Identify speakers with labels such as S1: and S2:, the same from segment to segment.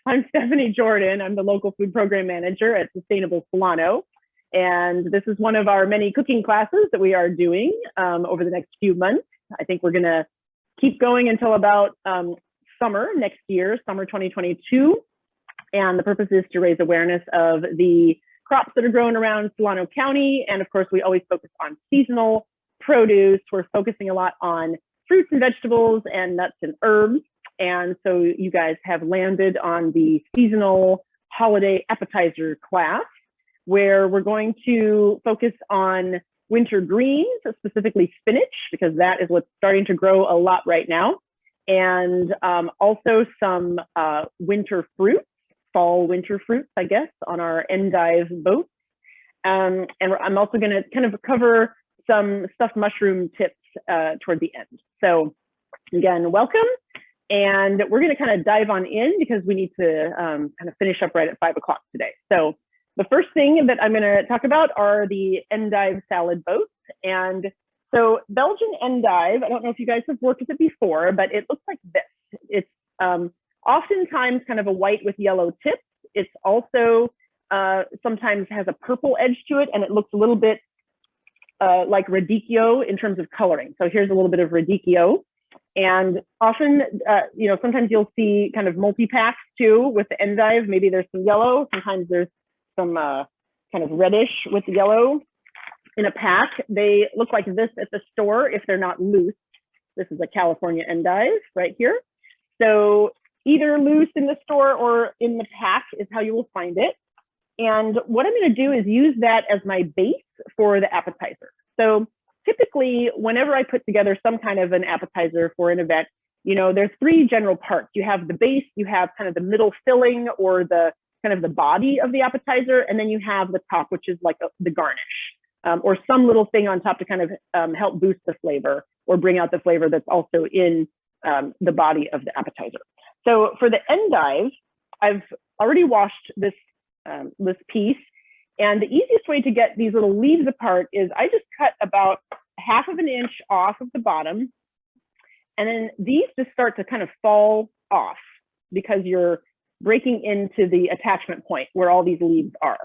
S1: I'm Stephanie Jordan. I'm the local food program manager at Sustainable Solano. And this is one of our many cooking classes that we are doing over the next few months. I think we're gonna keep going until about summer next year, summer 2022. And the purpose is to raise awareness of the crops that are grown around Solano County. And of course, we always focus on seasonal produce. We're focusing a lot on fruits and vegetables and nuts and herbs. And so you guys have landed on the seasonal holiday appetizer class, where we're going to focus on winter greens, specifically spinach, because that is what's starting to grow a lot right now. And also some winter fruits, fall winter fruits, I guess, on our Endive boats. And I'm also going to kind of cover some stuffed mushroom tips toward the end. So again, welcome. And we're going to kind of dive on in because we need to kind of finish up right at 5 o'clock today. So the first thing that I'm going to talk about are the Endive Salad Boats. And so Belgian Endive, I don't know if you guys have worked with it before, but it looks like this. It's oftentimes kind of a white with yellow tips. It's also sometimes has a purple edge to it, and it looks a little bit like radicchio in terms of coloring. So here's a little bit of radicchio. And often, sometimes you'll see kind of multi-packs too with the endive. Maybe there's some yellow. Sometimes there's some kind of reddish with yellow in a pack. They look like this at the store if they're not loose. This is a California endive right here. So either loose in the store or in the pack is how you will find it. And what I'm going to do is use that as my base for the appetizer. So typically, whenever I put together some kind of an appetizer for an event, there's three general parts. You have the base, you have kind of the middle filling or the kind of the body of the appetizer, and then you have the top, which is like the garnish, or some little thing on top to kind of help boost the flavor or bring out the flavor that's also in the body of the appetizer. So for the endive, I've already washed this piece. And the easiest way to get these little leaves apart is I just cut about 1/2 inch off of the bottom. And then these just start to kind of fall off because you're breaking into the attachment point where all these leaves are.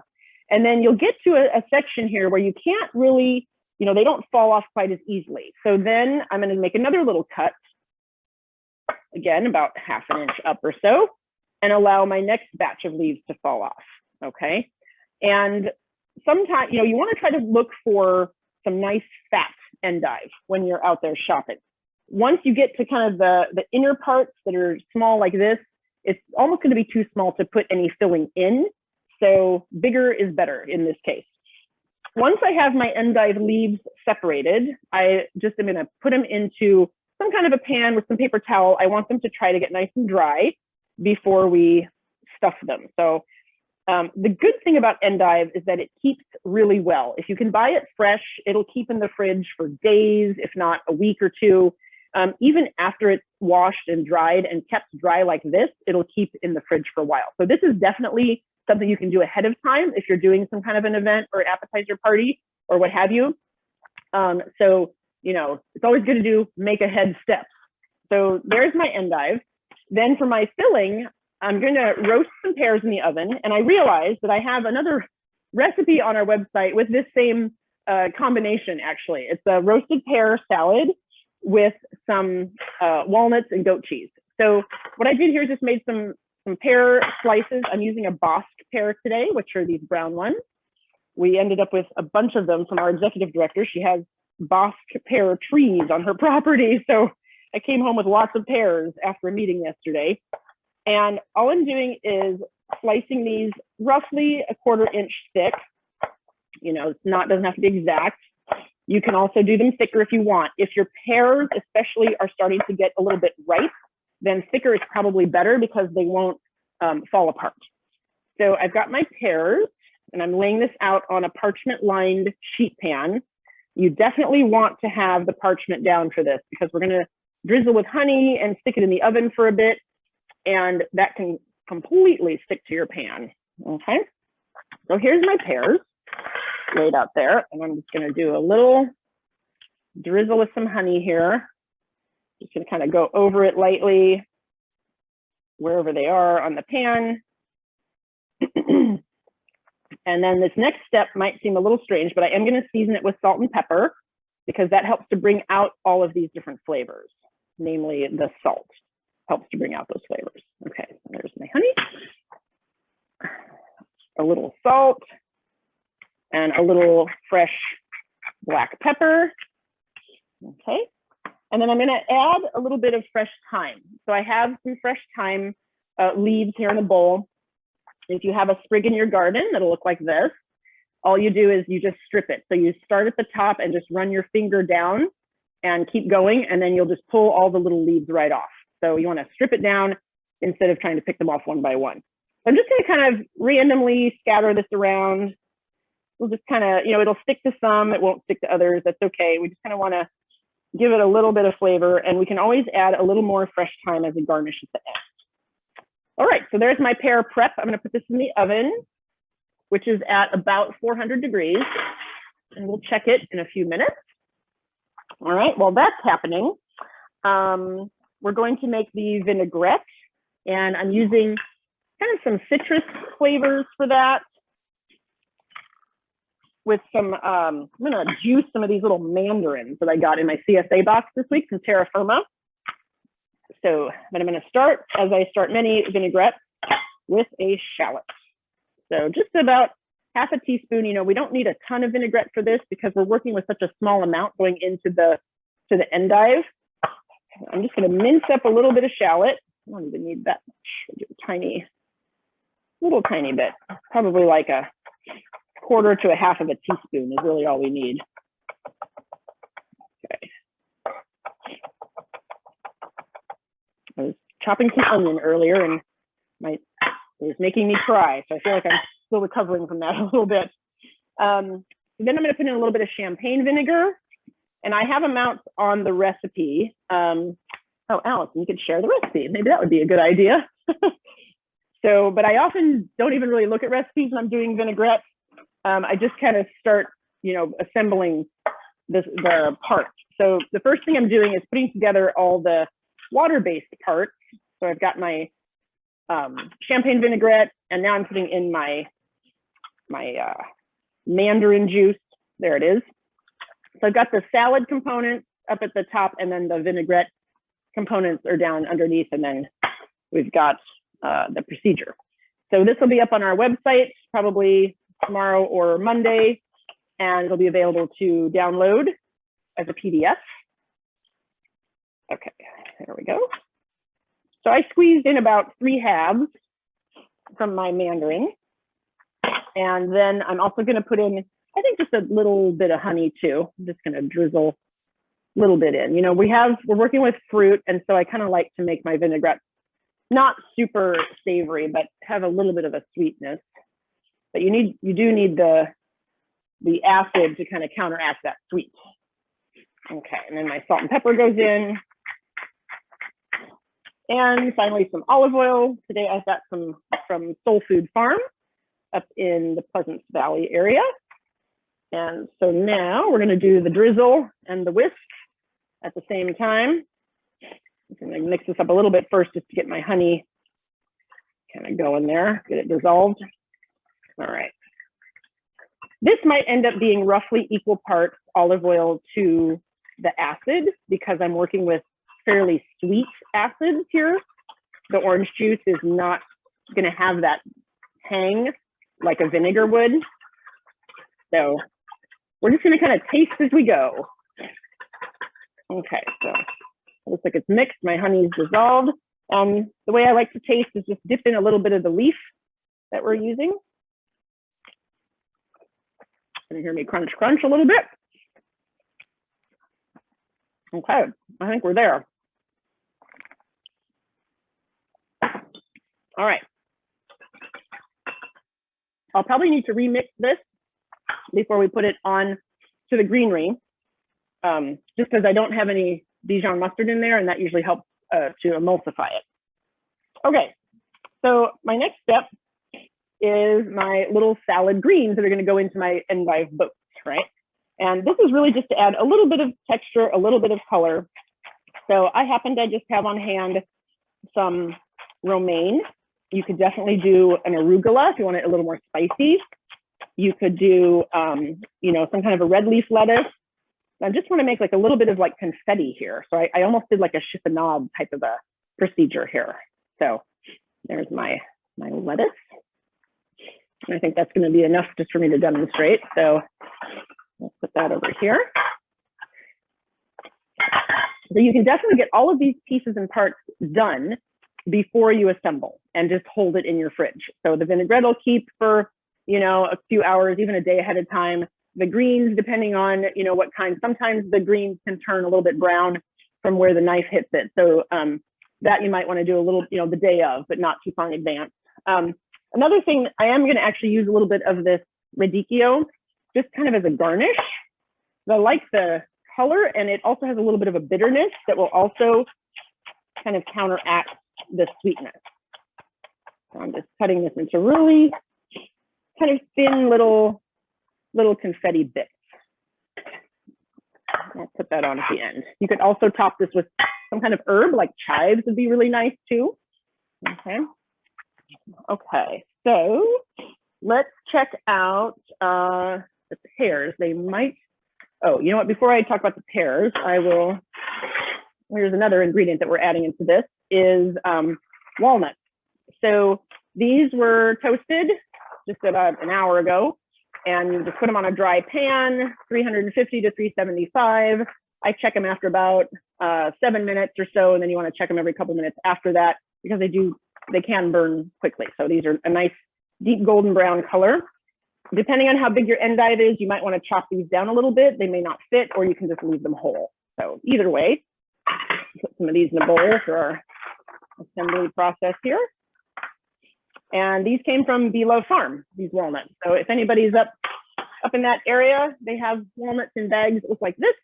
S1: And then you'll get to a section here where you can't really, they don't fall off quite as easily. So then I'm going to make another little cut, again, about 1/2 inch up or so, and allow my next batch of leaves to fall off. Okay. And sometimes, you want to try to look for some nice fat endive when you're out there shopping. Once you get to kind of the inner parts that are small like this, it's almost going to be too small to put any filling in. So bigger is better in this case. Once I have my endive leaves separated, I just am going to put them into some kind of a pan with some paper towel. I want them to try to get nice and dry before we stuff them. So the good thing about endive is that it keeps really well. If you can buy it fresh, it'll keep in the fridge for days, if not a week or two. Even after it's washed and dried and kept dry like this, it'll keep in the fridge for a while. So this is definitely something you can do ahead of time if you're doing some kind of an event or appetizer party or what have you. So, it's always good to make ahead steps. So there's my endive. Then for my filling, I'm going to roast some pears in the oven. And I realized that I have another recipe on our website with this same combination, actually. It's a roasted pear salad with some walnuts and goat cheese. So what I did here is just made some pear slices. I'm using a Bosc pear today, which are these brown ones. We ended up with a bunch of them from our executive director. She has Bosc pear trees on her property. So I came home with lots of pears after a meeting yesterday. And all I'm doing is slicing these roughly 1/4 inch thick. Doesn't have to be exact. You can also do them thicker if you want. If your pears especially are starting to get a little bit ripe, then thicker is probably better because they won't fall apart. So I've got my pears and I'm laying this out on a parchment lined sheet pan. You definitely want to have the parchment down for this because we're going to drizzle with honey and stick it in the oven for a bit. And that can completely stick to your pan. Okay, so here's my pears laid out there, and I'm just going to do a little drizzle with some honey here. Just going to kind of go over it lightly. wherever they are on the pan. And then this next step might seem a little strange, but I am going to season it with salt and pepper because that helps to bring out all of these different flavors, namely the salt helps to bring out those flavors. Okay, there's my honey, a little salt, and a little fresh black pepper. Okay, and then I'm going to add a little bit of fresh thyme. So I have some fresh thyme leaves here in a bowl. If you have a sprig in your garden, that'll look like this. All you do is you just strip it. So you start at the top and just run your finger down and keep going, and then you'll just pull all the little leaves right off. So you want to strip it down instead of trying to pick them off one by one. So I'm just going to kind of randomly scatter this around. We'll just kind of, it'll stick to some, it won't stick to others. That's okay. We just kind of want to give it a little bit of flavor, and we can always add a little more fresh thyme as a garnish at the end. All right, so there's my pear prep. I'm going to put this in the oven, which is at about 400 degrees, and we'll check it in a few minutes. All right, while that's happening, we're going to make the vinaigrette, and I'm using kind of some citrus flavors for that. With some, I'm going to juice some of these little mandarins that I got in my CSA box this week from Terra Firma. So, but I'm going to start, as I start many vinaigrettes, with a shallot. So just about half a teaspoon. We don't need a ton of vinaigrette for this because we're working with such a small amount going into the endive. I'm just going to mince up a little bit of shallot. I don't even need that much. A little tiny bit, probably like a quarter to a half of a teaspoon is really all we need. Okay. I was chopping some onion earlier and it was making me cry. So I feel like I'm still recovering from that a little bit. Then I'm going to put in a little bit of champagne vinegar, and I have amounts on the recipe. Oh, Allison, you could share the recipe. Maybe that would be a good idea. So, but I often don't even really look at recipes when I'm doing vinaigrette. I just kind of start, assembling the parts. So the first thing I'm doing is putting together all the water-based parts. So I've got my champagne vinaigrette, and now I'm putting in my mandarin juice. There it is. So I've got the salad components up at the top, and then the vinaigrette components are down underneath, and then we've got the procedure. So this will be up on our website probably tomorrow or Monday, and it'll be available to download as a PDF. Okay, there we go. So I squeezed in about 3 halves from my mandarin. And then I'm also going to put in, I think, just a little bit of honey too. I'm just going to drizzle a little bit in. We're working with fruit, and so I kind of like to make my vinaigrette not super savory, but have a little bit of a sweetness. But you do need the acid to kind of counteract that sweet. Okay, and then my salt and pepper goes in. And finally, some olive oil. Today I've got some from Soul Food Farm up in the Pleasant Valley area. And so now we're going to do the drizzle and the whisk at the same time. I'm going to mix this up a little bit first just to get my honey kind of going there, get it dissolved. All right. This might end up being roughly equal parts olive oil to the acid because I'm working with fairly sweet acids here. The orange juice is not going to have that tang like a vinegar would. So we're just going to kind of taste as we go. Okay, so it looks like it's mixed. My honey's dissolved. The way I like to taste is just dip in a little bit of the leaf that we're using. Can you hear me crunch, crunch a little bit? Okay, I think we're there. All right. I'll probably need to remix this before we put it on to the greenery, just because I don't have any Dijon mustard in there, and that usually helps to emulsify it. Okay, so my next step is my little salad greens that are going to go into my endive boats, right? And this is really just to add a little bit of texture, a little bit of color. So I happen to just have on hand some romaine. You could definitely do an arugula if you want it a little more spicy. You could do, you know, some kind of a red leaf lettuce. I just want to make like a little bit of like confetti here. So I almost did like a chiffonade type of a procedure here. So there's my lettuce. And I think that's going to be enough just for me to demonstrate. So let's put that over here. So you can definitely get all of these pieces and parts done before you assemble and just hold it in your fridge. So the vinaigrette will keep for, you know, a few hours, even a day ahead of time. The greens, depending on, you know, what kind, sometimes the greens can turn a little bit brown from where the knife hits it. So that you might want to do a little, you know, the day of, but not too far in advance. Another thing, I am going to actually use a little bit of this radicchio, just kind of as a garnish. I like the color, and it also has a little bit of a bitterness that will also kind of counteract the sweetness. So I'm just cutting this into really kind of thin little confetti bits. I'll put that on at the end. You could also top this with some kind of herb, like chives would be really nice too. Okay. Okay, so let's check out the pears. They might, oh, you know what, before I talk about the pears, I will, here's another ingredient that we're adding into this is walnuts. So these were toasted just about an hour ago, and you just put them on a dry pan, 350 to 375. I check them after about 7 minutes or so, and then you want to check them every couple minutes after that because they can burn quickly. So these are a nice deep golden brown color. Depending on how big your endive is, you might want to chop these down a little bit. They may not fit, or you can just leave them whole. So either way, put some of these in a bowl for our assembly process here. And these came from Phyllo Farm, these walnuts. So if anybody's up in that area, they have walnuts in bags that look like this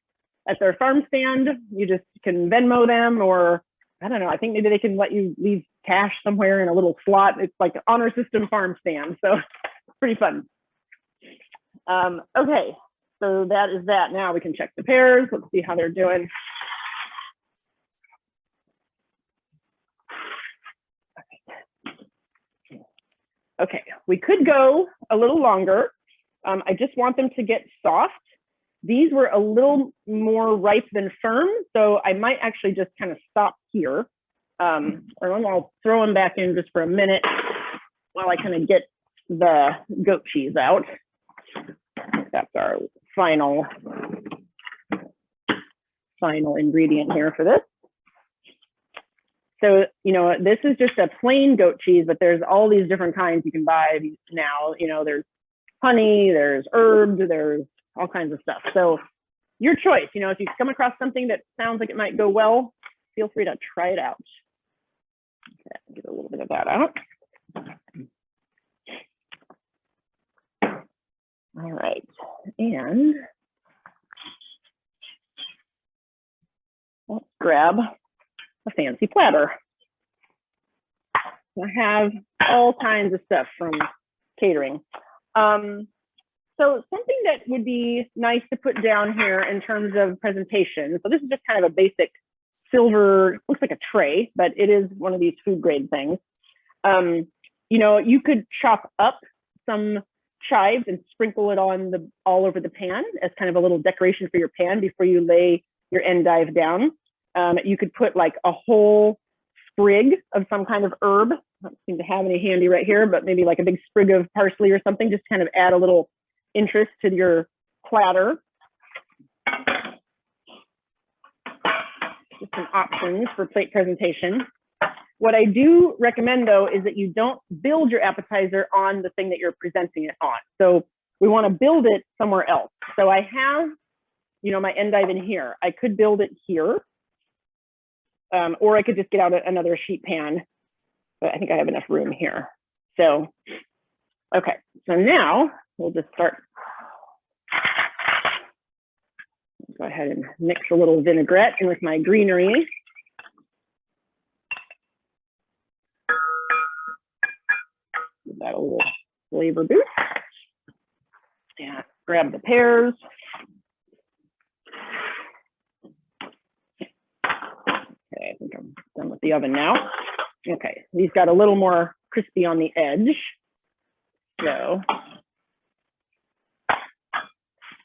S1: at their farm stand. You just can Venmo them, or I don't know, I think maybe they can let you leave cash somewhere in a little slot. It's like an honor system farm stand. So it's pretty fun. Okay, so that is that. Now we can check the pears. Let's see how they're doing. Okay, we could go a little longer. I just want them to get soft. These were a little more ripe than firm, so I might actually just kind of stop here. Or I'll throw them back in just for a minute while I kind of get the goat cheese out. That's our final ingredient here for this. So, you know, this is just a plain goat cheese, but there's all these different kinds you can buy now. You know, there's honey, there's herbs, there's all kinds of stuff. So your choice, you know, if you come across something that sounds like it might go well, feel free to try it out. Okay, get a little bit of that out. All right, and let's grab a fancy platter. I have all kinds of stuff from catering. So something that would be nice to put down here in terms of presentation. So this is just kind of a basic silver, looks like a tray, but it is one of these food grade things. You know, you could chop up some chives and sprinkle it on all over the pan as kind of a little decoration for your pan before you lay your endive down. You could put like a whole sprig of some kind of herb. I don't seem to have any handy right here, but maybe like a big sprig of parsley or something, just kind of add a little interest to your platter. Just some options for plate presentation. What I do recommend though is that you don't build your appetizer on the thing that you're presenting it on. So we want to build it somewhere else. So I have, you know, my endive in here. I could build it here, or I could just get out another sheet pan, but I think I have enough room here. So, okay, so now we'll just start. Go ahead and mix a little vinaigrette in with my greenery. Give that a little flavor boost. And grab the pears. Okay, I think I'm done with the oven now. Okay, these got a little more crispy on the edge. So,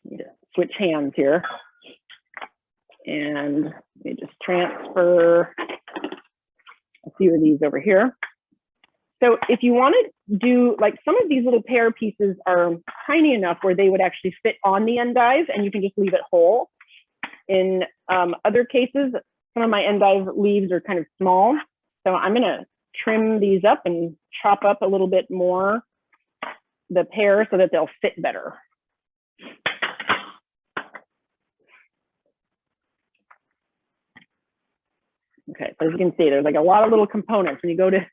S1: need to switch hands here. And let me just transfer a few of these over here. So if you want to do, like, some of these little pear pieces are tiny enough where they would actually fit on the endive and you can just leave it whole. In other cases, some of my endive leaves are kind of small. So I'm gonna trim these up and chop up a little bit more the pear so that they'll fit better. Okay, so as you can see, there's like a lot of little components. When you go to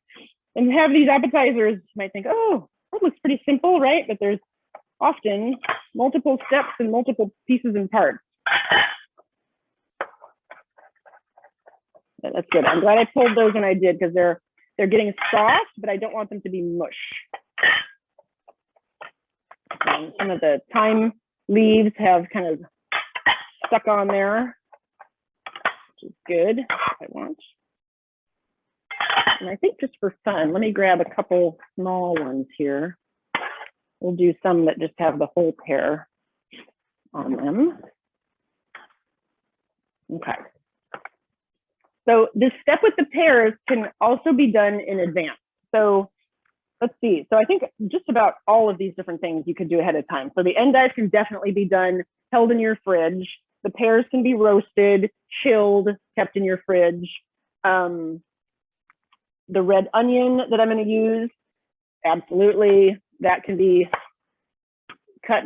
S1: and have these appetizers, you might think, oh, that looks pretty simple, right? But there's often multiple steps and multiple pieces and parts. Yeah, that's good. I'm glad I pulled those when I did, because they're getting soft, but I don't want them to be mush. And some of the thyme leaves have kind of stuck on there, which is good. I want. And I think just for fun, let me grab a couple small ones here. We'll do some that just have the whole pear on them. Okay. So this step with the pears can also be done in advance. So let's see. So I think just about all of these different things you could do ahead of time. So the endive can definitely be done, held in your fridge. The pears can be roasted, chilled, kept in your fridge. The red onion that I'm going to use, absolutely, that can be cut,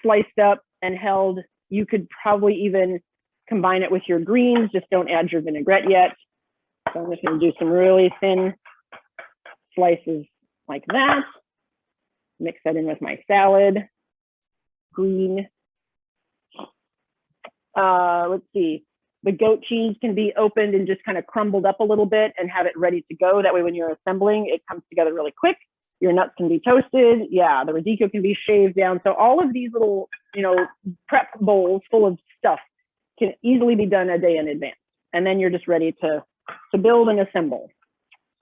S1: sliced up and held. You could probably even combine it with your greens, just don't add your vinaigrette yet. So I'm just going to do some really thin slices like that. Mix that in with my salad, green. Let's see. The goat cheese can be opened and just kind of crumbled up a little bit and have it ready to go. That way, when you're assembling, it comes together really quick. Your nuts can be toasted. Yeah, the radicchio can be shaved down. So all of these little, prep bowls full of stuff can easily be done a day in advance. And then you're just ready to build and assemble.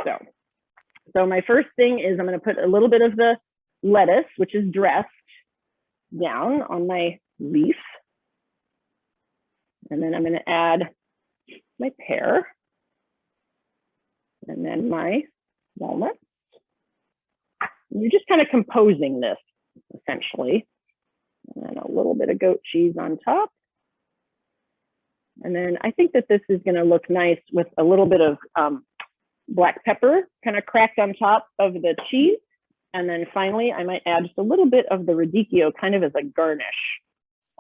S1: So my first thing is I'm going to put a little bit of the lettuce, which is dressed, down on my leaf. And then I'm going to add my pear, and then my walnuts. And you're just kind of composing this, essentially. And then a little bit of goat cheese on top. And then I think that this is going to look nice with a little bit of black pepper kind of cracked on top of the cheese. And then finally, I might add just a little bit of the radicchio kind of as a garnish.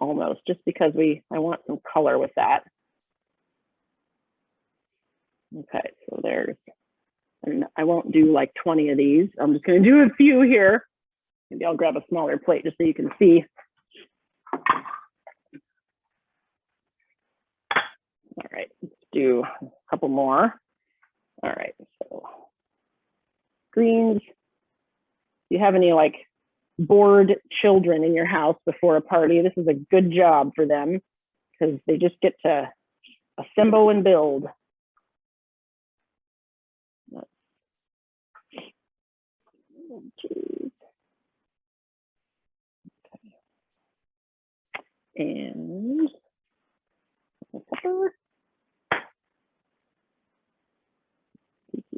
S1: Almost, just because I want some color with that. Okay, so there's, and I won't do like 20 of these. I'm just going to do a few here. Maybe I'll grab a smaller plate just so you can see. All right, let's do a couple more. All right, so greens. Do you have any like bored children in your house before a party? This is a good job for them because they just get to assemble and build. Okay. And pepper.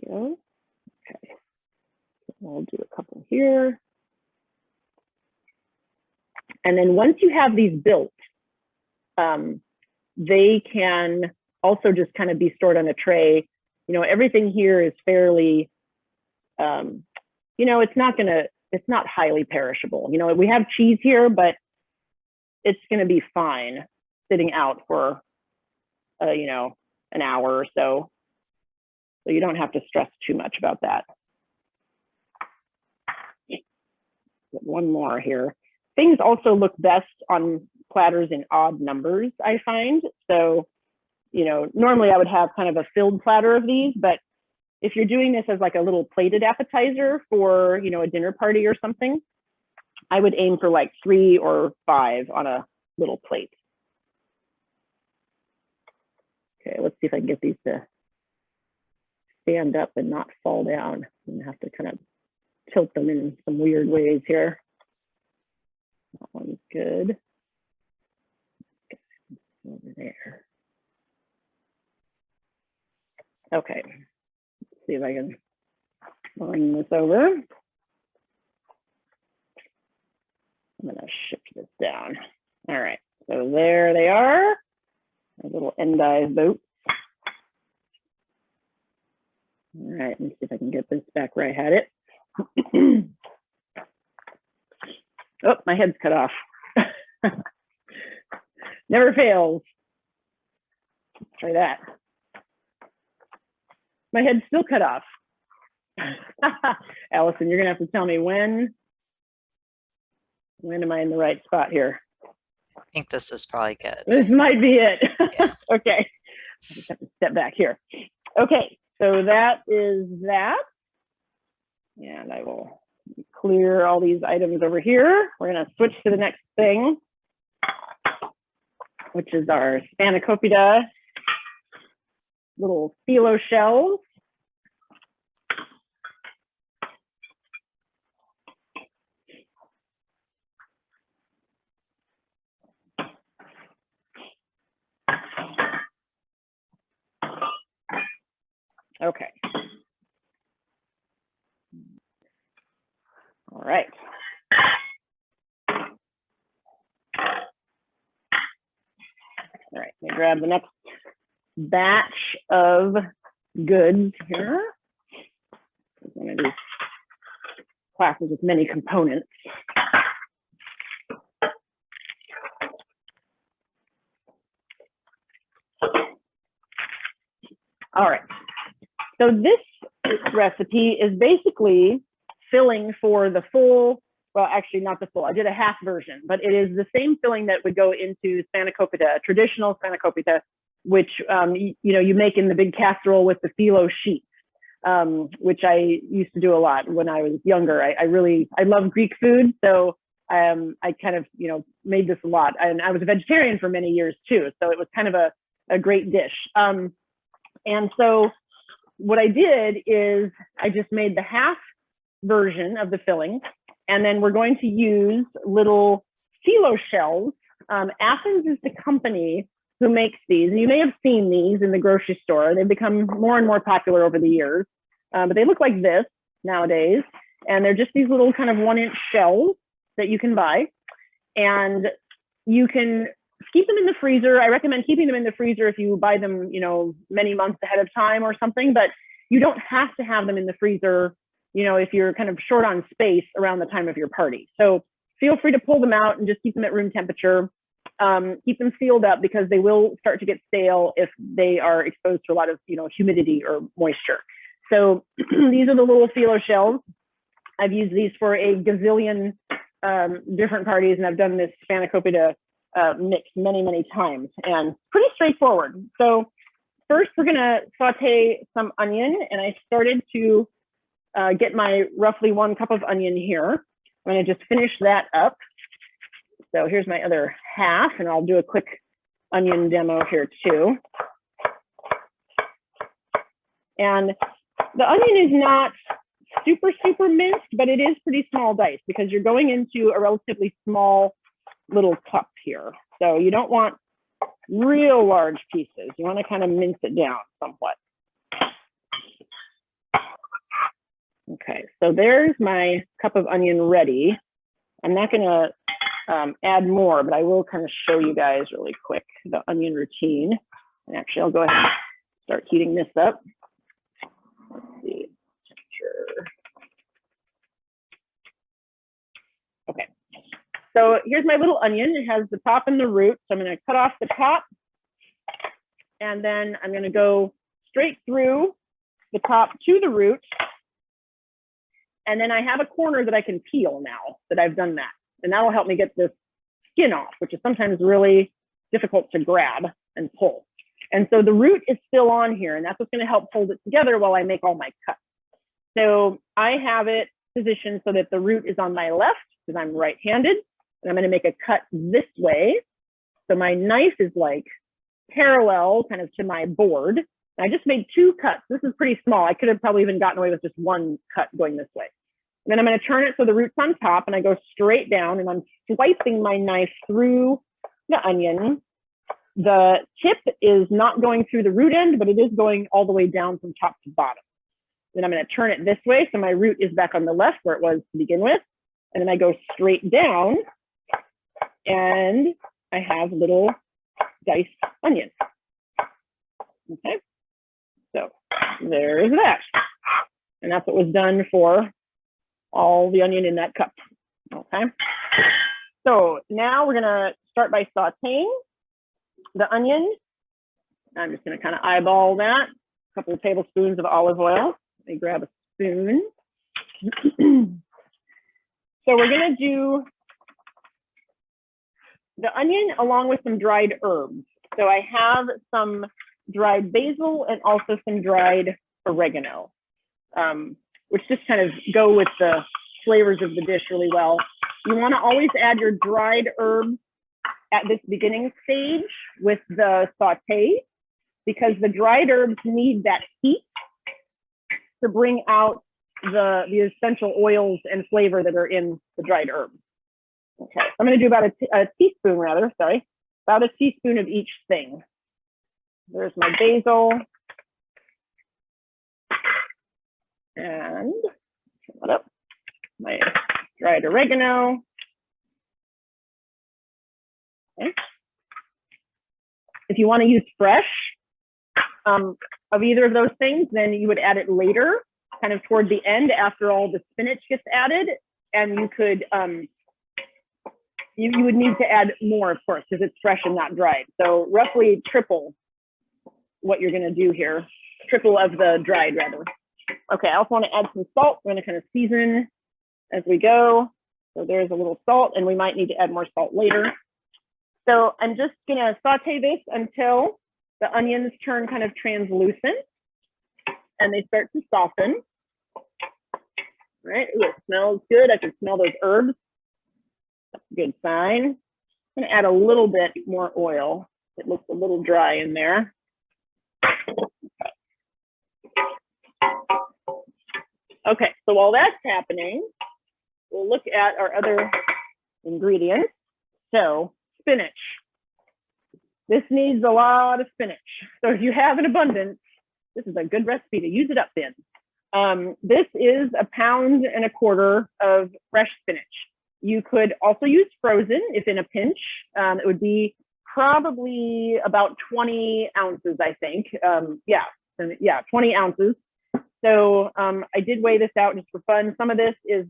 S1: Okay, I'll do a couple here. And then once you have these built, they can also just kind of be stored on a tray. Everything here is fairly, it's not highly perishable. We have cheese here, but it's going to be fine sitting out for, an hour or so. So you don't have to stress too much about that. One more here. Things also look best on platters in odd numbers, I find. So, normally I would have kind of a filled platter of these, but if you're doing this as like a little plated appetizer for, a dinner party or something, I would aim for like 3 or 5 on a little plate. Okay, let's see if I can get these to stand up and not fall down. I'm gonna have to kind of tilt them in some weird ways here. That one's good. Over there. Okay, let's see if I can bring this over. I'm gonna shift this down. All right, so there they are, our little endive boats. All right, let me see if I can get this back where I had it. Oh, my head's cut off. Never fails. Let's try that. My head's still cut off. Allison, you're gonna have to tell me when am I in the right spot here?
S2: I think this is probably good.
S1: This might be it.
S2: Yeah.
S1: Okay, I just have to step back here. Okay, so that is that. And I will clear all these items over here. We're gonna switch to the next thing, which is our Spanakopita little Phyllo Shells. Okay. All right. All right, let me grab the next batch of goods here. One of these classes with many components. All right, so this recipe is basically filling for the full, well, actually not the full, I did a half version, but it is the same filling that would go into Spanakopita, traditional Spanakopita, which you make in the big casserole with the phyllo sheets, which I used to do a lot when I was younger. I love Greek food, so I kind of made this a lot, and I was a vegetarian for many years too, so it was kind of a great dish. And so what I did is I just made the half version of the filling, and then we're going to use little Phyllo Shells. Athens is the company who makes these, and you may have seen these in the grocery store. They've become more and more popular over the years, but they look like this nowadays, and they're just these little kind of 1-inch shells that you can buy, and you can keep them in the freezer. I recommend keeping them in the freezer if you buy them, many months ahead of time or something, but you don't have to have them in the freezer, if you're kind of short on space around the time of your party. So feel free to pull them out and just keep them at room temperature. Keep them sealed up because they will start to get stale if they are exposed to a lot of, humidity or moisture. So these are the little Phyllo Shells. I've used these for a gazillion different parties, and I've done this Spanakopita mix many, many times, and pretty straightforward. So first we're gonna saute some onion, and I started to get my roughly 1 cup of onion here. I'm gonna just finish that up. So here's my other half, and I'll do a quick onion demo here too. And the onion is not super minced, but it is pretty small diced because you're going into a relatively small little cup here. So you don't want real large pieces. You want to kind of mince it down somewhat. Okay, so there's my cup of onion ready. I'm not going to add more, but I will kind of show you guys really quick the onion routine. And actually, I'll go ahead and start heating this up. Let's see. Okay, so here's my little onion. It has the top and the root. So I'm going to cut off the top, and then I'm going to go straight through the top to the root. And then I have a corner that I can peel now that I've done that. And that will help me get this skin off, which is sometimes really difficult to grab and pull. And so the root is still on here, and that's what's going to help hold it together while I make all my cuts. So I have it positioned so that the root is on my left because I'm right-handed, and I'm going to make a cut this way. So my knife is like parallel kind of to my board, I just made 2 cuts. This is pretty small. I could have probably even gotten away with just 1 cut going this way. And then I'm going to turn it so the root's on top, and I go straight down, and I'm swiping my knife through the onion. The tip is not going through the root end, but it is going all the way down from top to bottom. Then I'm going to turn it this way so my root is back on the left where it was to begin with. And then I go straight down, and I have little diced onions. Okay, so there's that. And that's what was done for all the onion in that cup. Okay, so now we're gonna start by sauteing the onion. I'm just gonna kind of eyeball that. A couple of tablespoons of olive oil. Let me grab a spoon. So we're gonna do the onion along with some dried herbs. So I have some dried basil and also some dried oregano, which just kind of go with the flavors of the dish really well. You want to always add your dried herbs at this beginning stage with the saute, because the dried herbs need that heat to bring out the essential oils and flavor that are in the dried herbs. Okay, so I'm going to do about a teaspoon, about a teaspoon of each thing. There's my basil. And turn that up. My dried oregano. Okay. If you want to use fresh of either of those things, then you would add it later, kind of toward the end after all the spinach gets added. And you could, you would need to add more, of course, because it's fresh and not dried. So roughly triple what you're going to do here, triple of the dried rather. Okay, I also want to add some salt. We're going to kind of season as we go. So there's a little salt, and we might need to add more salt later. So I'm just going to saute this until the onions turn kind of translucent and they start to soften. All right, ooh, it smells good. I can smell those herbs. That's a good sign. I'm going to add a little bit more oil. It looks a little dry in there. Okay, so while that's happening, we'll look at our other ingredients. So spinach. This needs a lot of spinach. So if you have an abundance, this is a good recipe to use it up in. This is 1.25 pounds of fresh spinach. You could also use frozen if in a pinch. It would be probably about 20 ounces, I think. Yeah, 20 ounces. So I did weigh this out just for fun. Some of this is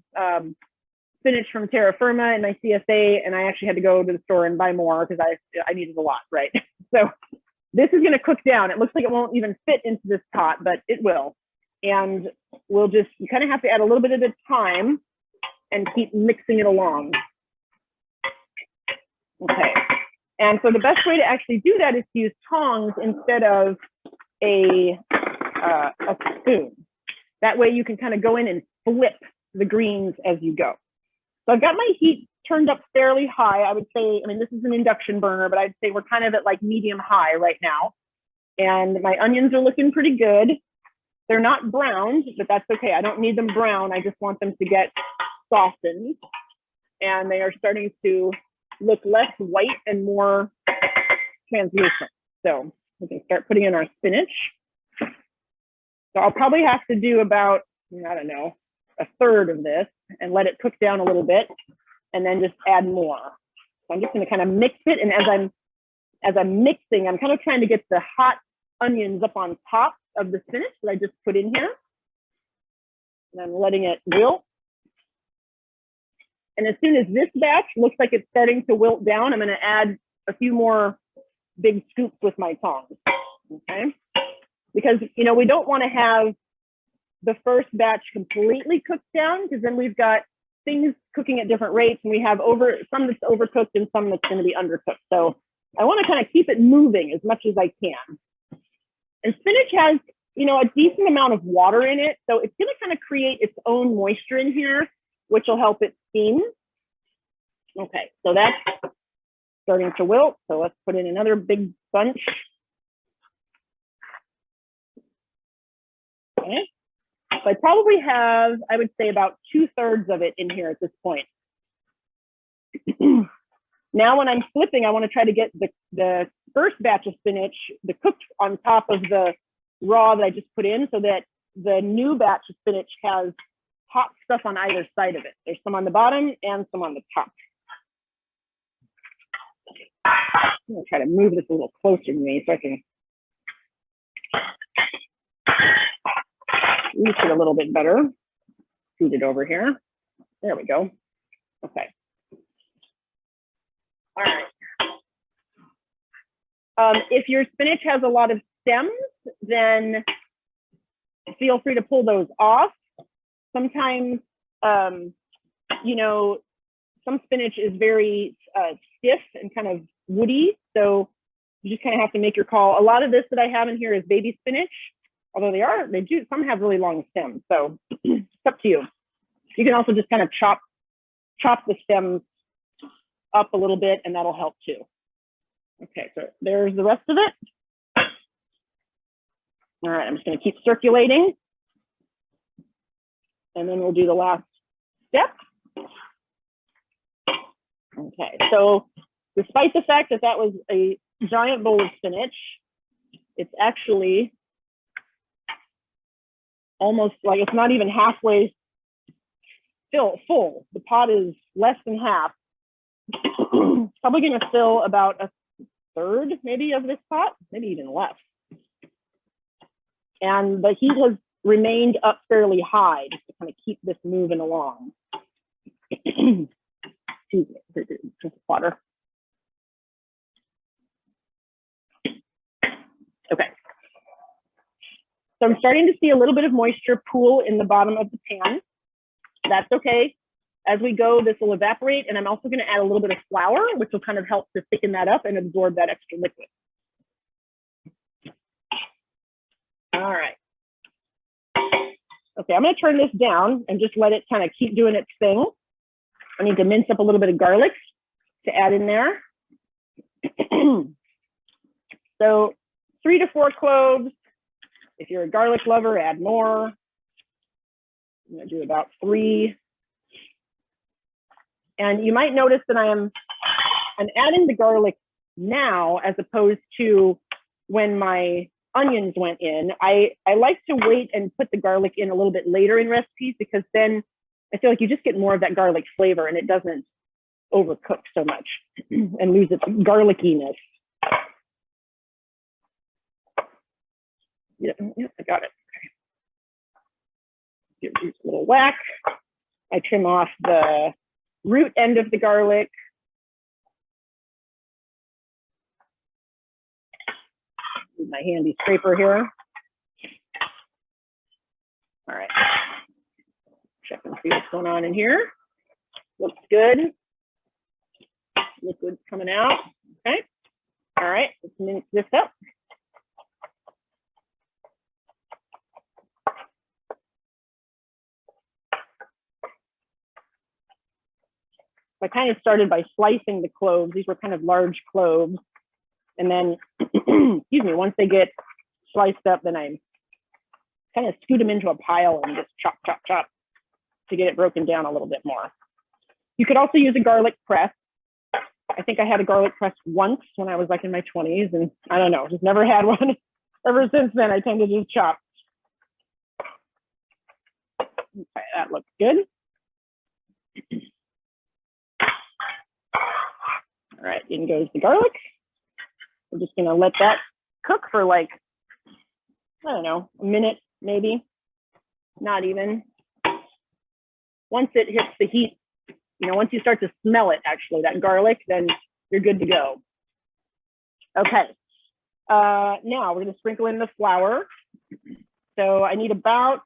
S1: spinach from terra firma in my CSA, and I actually had to go to the store and buy more because I needed a lot, right? So this is going to cook down. It looks like it won't even fit into this pot, but it will. And you kind of have to add a little bit at a time and keep mixing it along. Okay. And so the best way to actually do that is to use tongs instead of a spoon. That way you can kind of go in and flip the greens as you go. So I've got my heat turned up fairly high. I would say, I mean, this is an induction burner, but I'd say we're kind of at like medium high right now. And my onions are looking pretty good. They're not browned, but that's okay. I don't need them brown. I just want them to get softened. And they are starting to look less white and more translucent. So we can start putting in our spinach. So I'll probably have to do about, I don't know, 1/3 of this and let it cook down a little bit and then just add more. So I'm just going to kind of mix it. And as I'm mixing, I'm kind of trying to get the hot onions up on top of the spinach that I just put in here. And I'm letting it wilt. And as soon as this batch looks like it's starting to wilt down, I'm going to add a few more big scoops with my tongs. Okay. Because, we don't want to have the first batch completely cooked down, because then we've got things cooking at different rates, and we have some that's overcooked and some that's going to be undercooked. So I want to kind of keep it moving as much as I can. And spinach has, a decent amount of water in it. So it's going to kind of create its own moisture in here, which will help it steam. Okay, so that's starting to wilt. So let's put in another big bunch. Okay. So I probably have, I would say, about 2/3 of it in here at this point. Now when I'm flipping, I want to try to get the first batch of spinach, the cooked on top of the raw that I just put in, so that the new batch of spinach has hot stuff on either side of it. There's some on the bottom and some on the top. I'm gonna try to move this a little closer to me so I can reach it a little bit better. Scoot it over here. There we go. Okay. All right. If your spinach has a lot of stems, then feel free to pull those off. Sometimes, you know, some spinach is very stiff and kind of woody, so you just kind of have to make your call. A lot of this that I have in here is baby spinach, although some have really long stems, so it's up to you. You can also just kind of chop the stems up a little bit, and that'll help too. Okay, so there's the rest of it. All right, I'm just going to keep circulating, and then we'll do the last step. Okay, so despite the fact that that was a giant bowl of spinach, it's actually almost like it's not even halfway full. The pot is less than half. Probably going to fill about 1/3 maybe of this pot, maybe even less. And the heat has remained up fairly high just to kind of keep this moving along. Excuse me, drink of water. Okay. So I'm starting to see a little bit of moisture pool in the bottom of the pan. That's okay. As we go, this will evaporate, and I'm also going to add a little bit of flour, which will kind of help to thicken that up and absorb that extra liquid. All right. Okay, I'm going to turn this down and just let it kind of keep doing its thing. I need to mince up a little bit of garlic to add in there. So 3 to 4 cloves. If you're a garlic lover, add more. I'm going to do about 3. And you might notice that I'm adding the garlic now as opposed to when my onions went in. I like to wait and put the garlic in a little bit later in recipes, because then I feel like you just get more of that garlic flavor and it doesn't overcook so much and lose its garlickiness. Yeah, I got it. Give these a little whack. I trim off the root end of the garlic. Use my handy scraper here. All right. Check and see what's going on in here. Looks good. Liquid's coming out. Okay. All right. Let's mince this up. I kind of started by slicing the cloves. These were kind of large cloves. And then, excuse me, once they get sliced up, then I kind of scoot them into a pile and just chop, chop, chop to get it broken down a little bit more. You could also use a garlic press. I think I had a garlic press once when I was like in my 20s, and I don't know, just never had one. Ever since then, I tend to just chop. Okay, that looks good. All right, in goes the garlic. We're just gonna let that cook for like, I don't know, a minute, maybe, not even. Once it hits the heat, you know, once you start to smell it, actually, that garlic, then you're good to go. Okay, now we're gonna sprinkle in the flour. So I need about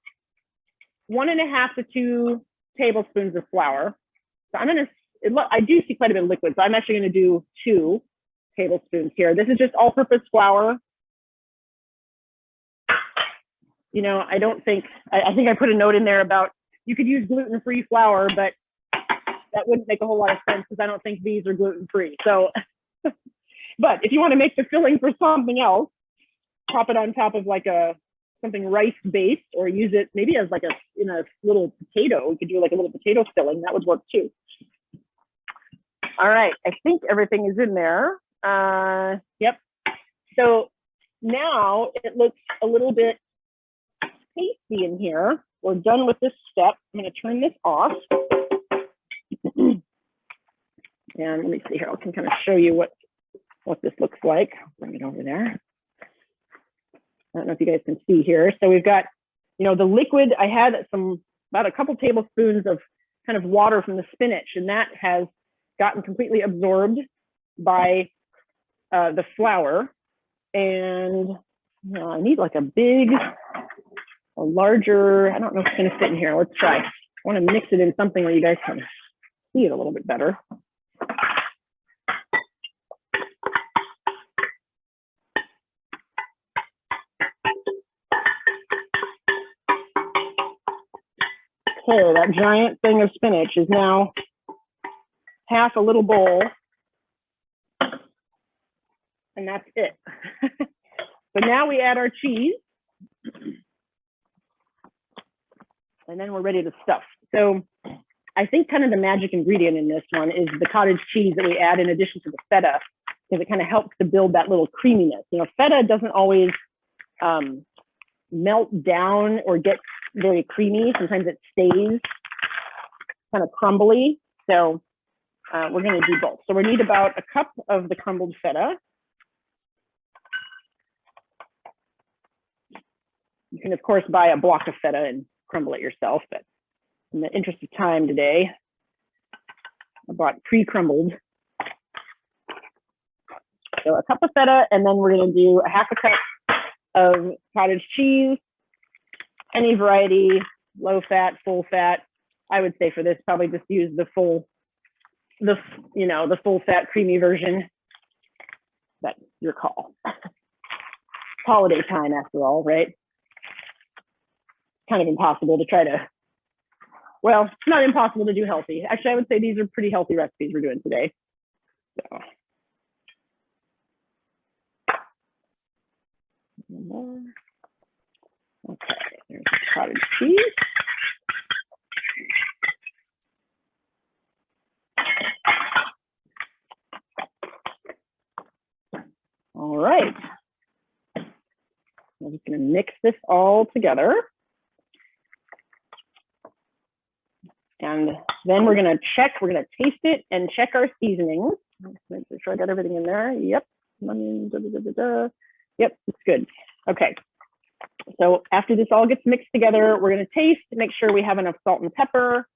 S1: 1.5 to 2 tablespoons of flour. So I'm gonna, I do see quite a bit of liquid, so I'm actually going to do 2 tablespoons here. This is just all-purpose flour. You know, I don't think, I think I put a note in there about you could use gluten-free flour, but that wouldn't make a whole lot of sense because I don't think these are gluten-free. So, but if you want to make the filling for something else, pop it on top of like something rice-based, or use it maybe as like in a little potato. You could do like a little potato filling. That would work too. All right, I think everything is in there. Yep. So now it looks a little bit tasty in here. We're done with this step. I'm going to turn this off. And let me see here. I can kind of show you what this looks like. I'll bring it over there. I don't know if you guys can see here. So we've got, the liquid. I had about a couple tablespoons of kind of water from the spinach, and that has gotten completely absorbed by the flour. And I need like a larger, I don't know if it's going to fit in here. Let's try. I want to mix it in something where you guys can see it a little bit better. Okay, that giant thing of spinach is now half a little bowl, and that's it. So now we add our cheese, and then we're ready to stuff. So I think kind of the magic ingredient in this one is the cottage cheese that we add in addition to the feta, because it kind of helps to build that little creaminess. Feta doesn't always melt down or get very creamy. Sometimes it stays kind of crumbly. So we're going to do both. So we need about a cup of the crumbled feta. You can, of course, buy a block of feta and crumble it yourself, but in the interest of time today, I bought pre-crumbled. So a cup of feta, and then we're going to do a half a cup of cottage cheese, any variety, low fat, full fat. I would say for this, probably just use the full fat creamy version. That's your call. Holiday time after all, right? Kind of impossible to try to, well, it's not impossible to do healthy. Actually, I would say these are pretty healthy recipes we're doing today. So. Okay, there's the cottage cheese. All right. I'm just going to mix this all together. And then we're going to taste it and check our seasonings. Make sure I got everything in there. Yep. Yep, it's good. Okay. So after this all gets mixed together, we're going to taste, make sure we have enough salt and pepper.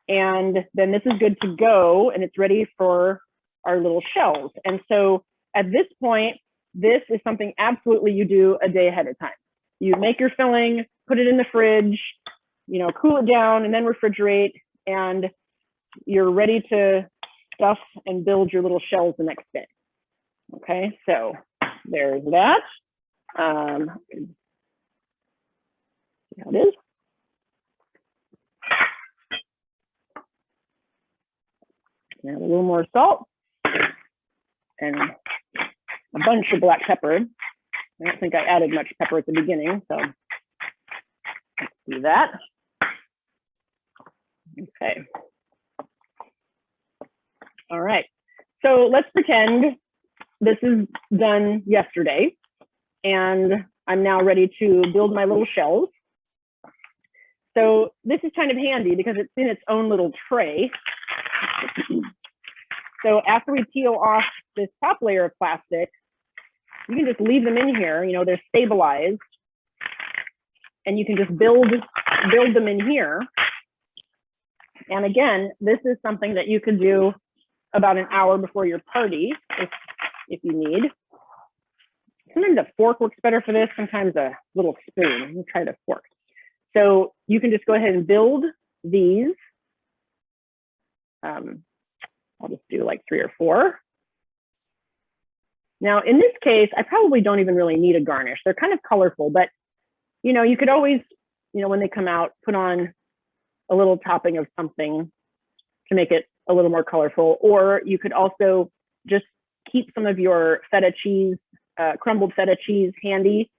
S1: And then this is good to go, and it's ready for our little shells. And so at this point, this is something absolutely you do a day ahead of time. You make your filling, put it in the fridge, cool it down, and then refrigerate, and you're ready to stuff and build your little shells the next day. Okay, so there's that. See how it is. Add a little more salt and a bunch of black pepper. I don't think I added much pepper at the beginning, so let's do that. Okay. All right. So let's pretend this is done yesterday, and I'm now ready to build my little shells. So this is kind of handy because it's in its own little tray. So after we peel off this top layer of plastic, you can just leave them in here. They're stabilized, and you can just build them in here. And again, this is something that you can do about an hour before your party if you need. Sometimes a fork works better for this, sometimes a little spoon. We'll try the fork. So you can just go ahead and build these. I'll just do like 3 or 4. Now, in this case, I probably don't even really need a garnish. They're kind of colorful, but you could always, when they come out, put on a little topping of something to make it a little more colorful. Or you could also just keep some of your feta cheese, crumbled feta cheese handy,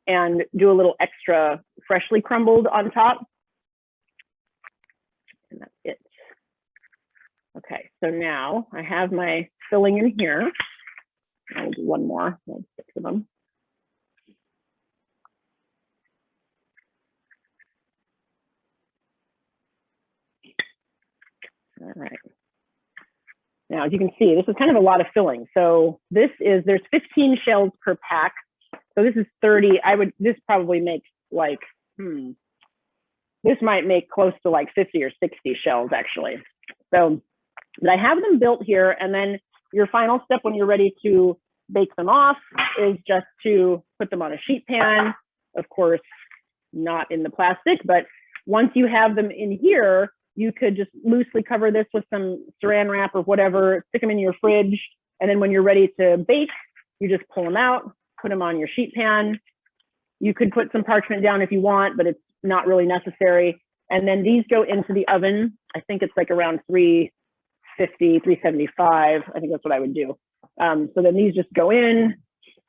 S1: and do a little extra freshly crumbled on top. And that's it. Okay, so now I have my filling in here. I'll do one more, 6 of them. All right. Now, as you can see, this is kind of a lot of filling. So there's 15 shells per pack. So this is 30. This probably makes like, this might make close to like 50 or 60 shells actually. So, but I have them built here, and then your final step when you're ready to bake them off is just to put them on a sheet pan. Of course, not in the plastic, but once you have them in here, you could just loosely cover this with some saran wrap or whatever, stick them in your fridge, and then when you're ready to bake, you just pull them out, put them on your sheet pan. You could put some parchment down if you want, but it's not really necessary. And then these go into the oven. I think it's like around 350, 375. I think that's what I would do. So then these just go in,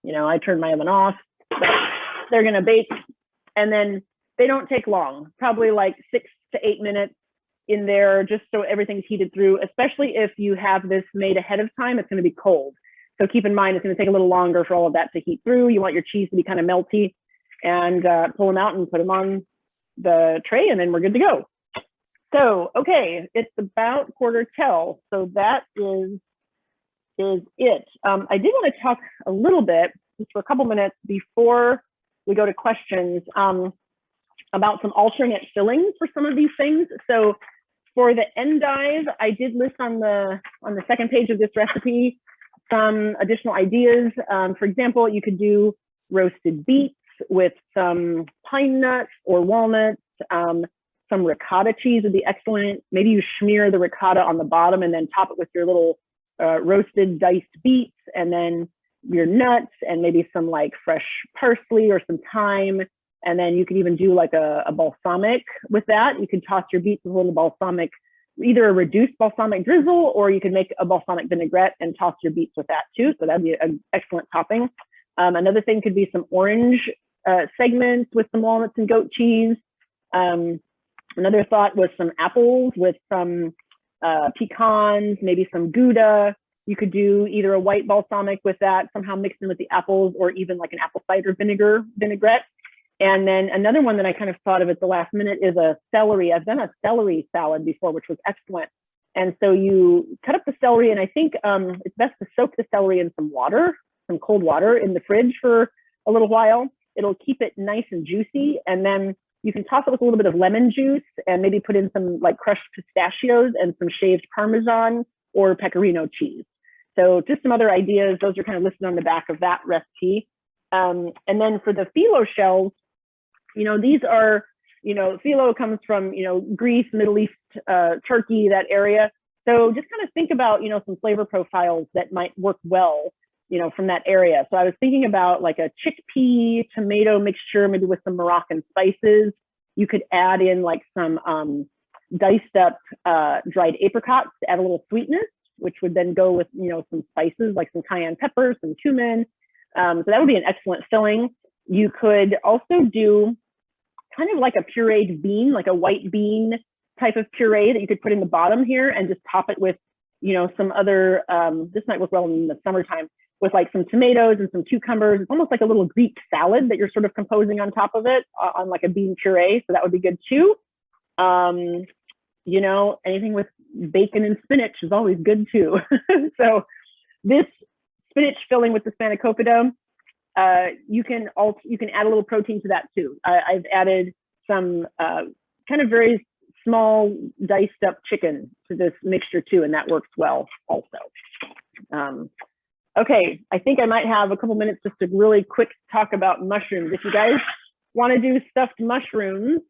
S1: I turn my oven off. They're gonna bake, and then they don't take long, probably like 6 to 8 minutes in there, just so everything's heated through, especially if you have this made ahead of time, it's gonna be cold. So keep in mind, it's gonna take a little longer for all of that to heat through. You want your cheese to be kind of melty, and pull them out and put them on the tray, and then we're good to go. So, okay, it's about 1:15, so that is it. I did want to talk a little bit, just for a couple minutes before we go to questions, about some alternate fillings for some of these things. So for the endive, I did list on the second page of this recipe some additional ideas. For example, you could do roasted beets with some pine nuts or walnuts. Some ricotta cheese would be excellent. Maybe you smear the ricotta on the bottom and then top it with your little roasted diced beets, and then your nuts, and maybe some like fresh parsley or some thyme. And then you could even do like a balsamic with that. You could toss your beets with a little balsamic, either a reduced balsamic drizzle, or you could make a balsamic vinaigrette and toss your beets with that too. So that'd be an excellent topping. Another thing could be some orange segments with some walnuts and goat cheese. Another thought was some apples with some pecans, maybe some Gouda. You could do either a white balsamic with that, somehow mixed in with the apples, or even like an apple cider vinaigrette. And then another one that I kind of thought of at the last minute is a celery. I've done a celery salad before, which was excellent. And so you cut up the celery, and I think it's best to soak the celery in some water, some cold water in the fridge for a little while. It'll keep it nice and juicy. And then you can toss it with a little bit of lemon juice, and maybe put in some like crushed pistachios and some shaved Parmesan or pecorino cheese. So just some other ideas. Those are kind of listed on the back of that recipe. And then for the phyllo shells, these are, phyllo comes from, Greece, Middle East, Turkey, that area. So just kind of think about, some flavor profiles that might work well, from that area. So I was thinking about like a chickpea tomato mixture, maybe with some Moroccan spices. You could add in like some diced up dried apricots to add a little sweetness, which would then go with, some spices like some cayenne pepper, some cumin. So that would be an excellent filling. You could also do kind of like a pureed bean, like a white bean type of puree that you could put in the bottom here, and just top it with, some other, this might work well in the summertime, with like some tomatoes and some cucumbers. It's almost like a little Greek salad that you're sort of composing on top of it, on like a bean puree. So that would be good too. Anything with bacon and spinach is always good too. So this spinach filling with the Spanakopita, you can add a little protein to that too. I've added some kind of very small diced up chicken to this mixture too, and that works well also. Okay, I think I might have a couple minutes just to really quick talk about mushrooms. If you guys want to do stuffed mushrooms,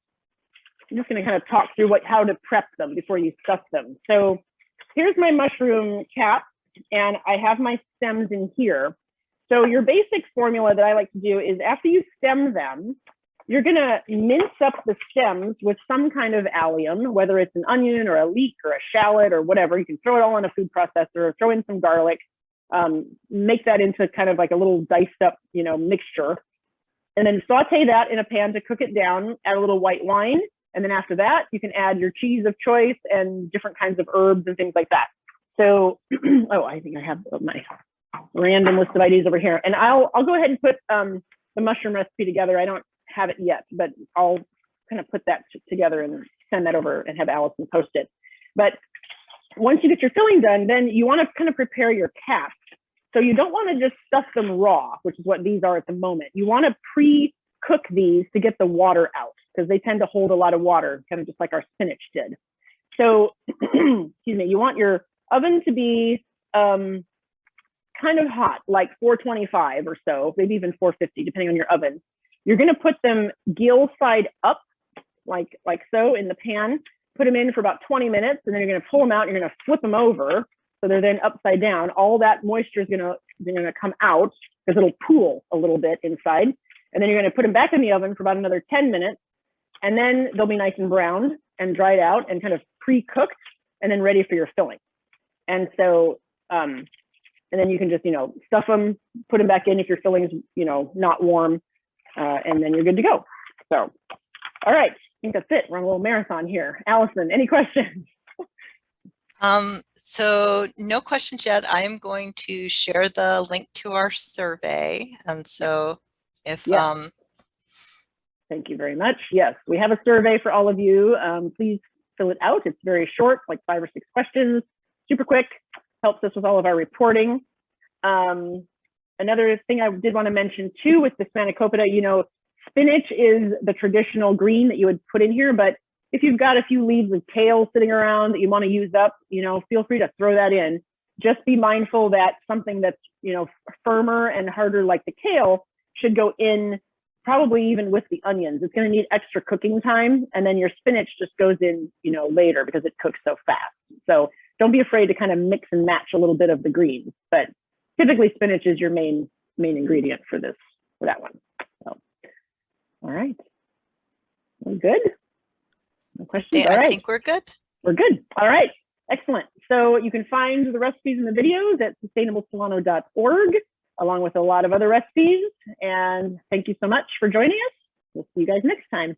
S1: I'm just going to kind of talk through how to prep them before you stuff them. So here's my mushroom cap, and I have my stems in here. So your basic formula that I like to do is, after you stem them, you're going to mince up the stems with some kind of allium, whether it's an onion or a leek or a shallot or whatever. You can throw it all in a food processor, throw in some garlic, make that into kind of like a little diced up, mixture. and then saute that in a pan to cook it down, add a little white wine. And then after that, you can add your cheese of choice and different kinds of herbs and things like that. So, oh, I think I have my random list of ideas over here. And I'll go ahead and put the mushroom recipe together. I don't have it yet, but I'll kind of put that together and send that over and have Allison post it. But once you get your filling done, then you want to kind of prepare your caps. So you don't want to just stuff them raw, which is what these are at the moment. You want to pre-cook these to get the water out, because they tend to hold a lot of water, kind of just like our spinach did. So, excuse me, you want your oven to be kind of hot, like 425 or so, maybe even 450, depending on your oven. You're going to put them gill side up, like so, in the pan. Put them in for about 20 minutes, and then you're going to pull them out. And you're going to flip them over, so they're then upside down. All that moisture is going to come out because it'll pool a little bit inside. And then you're going to put them back in the oven for about another 10 minutes, and then they'll be nice and browned and dried out and kind of pre-cooked, and then ready for your filling. And so, and then you can just, stuff them, put them back in if your filling's, not warm, and then you're good to go. So, all right, I think that's it. We're on a little marathon here. Allison, any questions?
S2: So no questions yet. I am going to share the link to our survey. And so if,
S1: Thank you very much. Yes, we have a survey for all of you. Please fill it out. It's very short, like 5 or 6 questions, super quick, helps us with all of our reporting. Another thing I did want to mention too with the Spanakopita, spinach is the traditional green that you would put in here, but if you've got a few leaves of kale sitting around that you want to use up, feel free to throw that in. Just be mindful that something that's, firmer and harder like the kale should go in probably even with the onions. It's going to need extra cooking time, and then your spinach just goes in, later because it cooks so fast. So don't be afraid to kind of mix and match a little bit of the greens, but typically spinach is your main ingredient for that one. So, all right, we're good. No questions. All right.
S2: I think we're good.
S1: We're good. All right. Excellent. So you can find the recipes and the videos at sustainablesolano.org, along with a lot of other recipes. And thank you so much for joining us. We'll see you guys next time.